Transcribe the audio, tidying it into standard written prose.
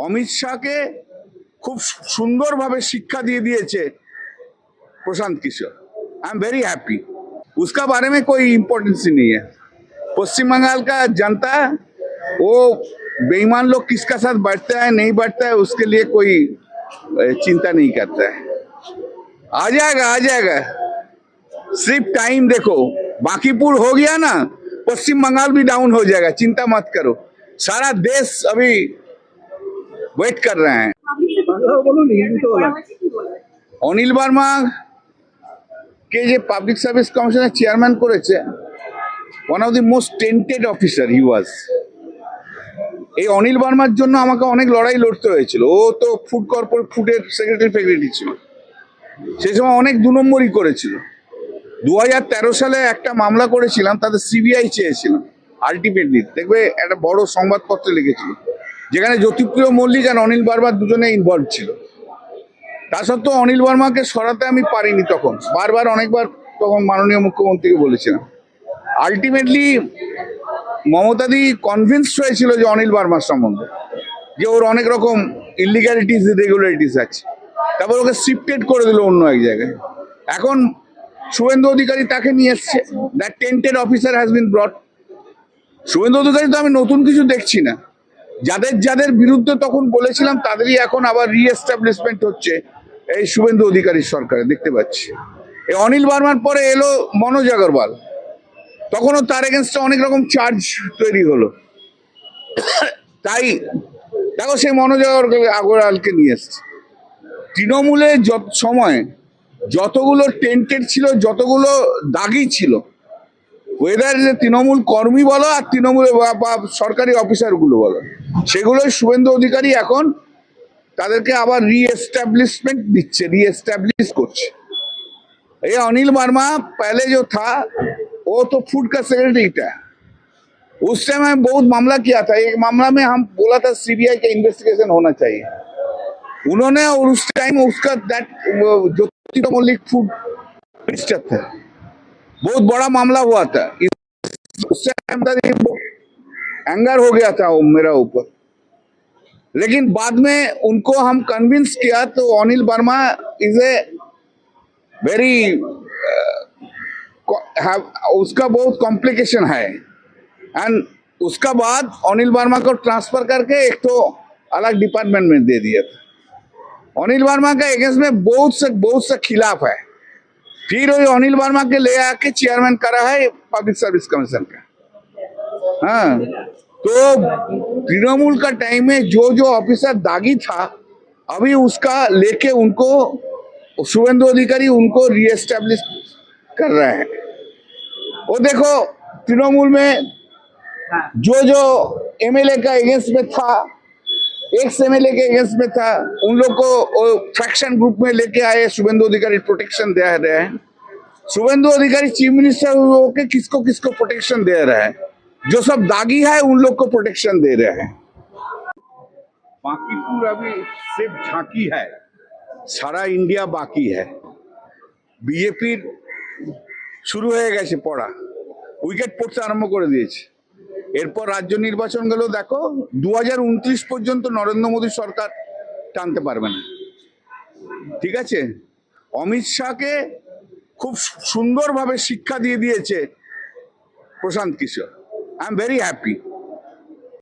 অমিত শাহকে খুব সুন্দরভাবে শিক্ষা দিয়ে দিয়েছে Prashant Kishor. I am very happy. उसका बारे में कोई इम्पोर्टेंस ही नहीं है। पश्चिम बंगाल का जनता वो बेईमान लोग किसका साथ बैठता है नहीं बैठता है उसके लिए कोई चिंता नहीं करता है। आ जाएगा सिर्फ टाइम देखो। बांकीपुर हो गया ना, पश्चिम बंगाल भी डाउन हो जाएगा, चिंता मत करो। सारा देश अभी वेट कर रहे हैं। অনিল বার্মা কে যে পাবলিক সার্ভিস কমিশনের চেয়ারম্যান করেছে, one of the most tainted officer he was. এই অনিল বার্মার জন্য আমাকে অনেক লড়াই লড়তে হয়েছিল। ও তো ফুড কর্পোরেট ফুডের সেক্রেটারি ছিল, সেই সময় অনেক 2 নম্বরই করেছিল। 2013 সালে একটা মামলা করেছিলাম, তাতে সিবিআই চেয়েছিলাম। আলটিমেটলি দেখবে একটা বড় সংবাদপত্রে লিখেছিল, যেখানে জ্যোতিপ্রিয় মল্লিক আর অনিল বার্মা দুজনে ইনভলভ ছিল। তা সত্ত্বেও অনিল বার্মাকে সরাতে আমি পারিনি। তখন অনেকবার তখন মাননীয় মুখ্যমন্ত্রীকে বলেছিলাম। আলটিমেটলি মমতাদি কনভিন্সড হয়েছিল যে অনিল বার্মার সম্বন্ধে, যে ওর অনেক রকম ইলিগ্যালিটিস ইরেগুলারিটিস আছে। তারপর ওকে শিফটেড করে দিল অন্য এক জায়গায়। এখন শুভেন্দু অধিকারী তাকে নিয়ে এসছে। That tainted officer has been brought. Suvendu Adhikari তো আমি নতুন কিছু দেখছি না। যাদের বিরুদ্ধে তখন বলেছিলাম তাদেরই এখন আবার রিএস্টাবলিশমেন্ট হচ্ছে এই শুভেন্দু অধিকারীর সরকারে, দেখতে পাচ্ছি। এই অনিল বার্মার পরে এলো মনোজ আগরওয়াল, তখনও তার এগেনস্টে অনেক রকম চার্জ তৈরি হলো। তাই দেখো সেই মনোজ আগরওয়ালকে নিয়ে এসছে। তৃণমূলে যত সময় যতগুলো টেন্টেড ছিল, যতগুলো দাগি ছিল, ওয়েদার তৃণমূল কর্মী বলো আর তৃণমূলের বা সরকারি অফিসারগুলো বলো, সেগুলোই শুভেন্দু অধিকারী এখন তাদেরকে আবার রিएस्टैब्लिशमेंट দিচ্ছে, রিएस्टैब्लिश করছে। ये अनिल वर्मा पहले जो था वो तो फूड का सेक्रेटरी था। उस टाइम में बहुत मामला किया था। एक मामला में हम बोला था सीबीआई का इन्वेस्टिगेशन होना चाहिए, उन्होंने। और उस टाइम उसका that Jyotipriya Mallik food minister था, बहुत बड़ा मामला हुआ था। उस टाइम एंगर हो गया था वो मेरा ऊपर, लेकिन बाद में उनको हम कन्विंस किया तो Anil Verma is a very उसका बहुत कॉम्प्लिकेशन है। एंड उसका बाद अनिल वर्मा को ट्रांसफर करके एक तो अलग डिपार्टमेंट में दे दिया था। अनिल वर्मा का अगेंस्ट में बहुत से खिलाफ है। फिर वही अनिल वर्मा के ले आके चेयरमैन करा है पब्लिक सर्विस कमीशन का। हाँ, तो तृणमूल का टाइम में जो ऑफिसर दागी था, अभी उसका लेके उनको शुभेंदु अधिकारी उनको रीएस्टैब्लिश कर रहे हैं। वो देखो तृणमूल में जो एमएलए का अगेंस्ट में था, एक्स एमएलए के अगेंस्ट में था, उन लोग को फ्रैक्शन ग्रुप में लेके आए। शुभेंदु अधिकारी प्रोटेक्शन दे रहे हैं। शुभेंदु अधिकारी चीफ मिनिस्टर होकर किसको प्रोटेक्शन दे रहा है? जो सब दागी है उन लोग को प्रोटेक्शन दे रहे हैं। बांकीपुर अभी सिर्फ झांकी है, सारा इंडिया बाकी है। बीजेपी শুরু হয়ে গেছে পড়া, উইকেট পড়তে আরম্ভ করে দিয়েছে। এরপর রাজ্য নির্বাচন গেল, দেখো 2029 পর্যন্ত নরেন্দ্র মোদী সরকার টানতে পারবে না। ঠিক আছে, অমিত শাহকে খুব সুন্দরভাবে শিক্ষা দিয়ে দিয়েছে Prashant Kishor. I am very happy.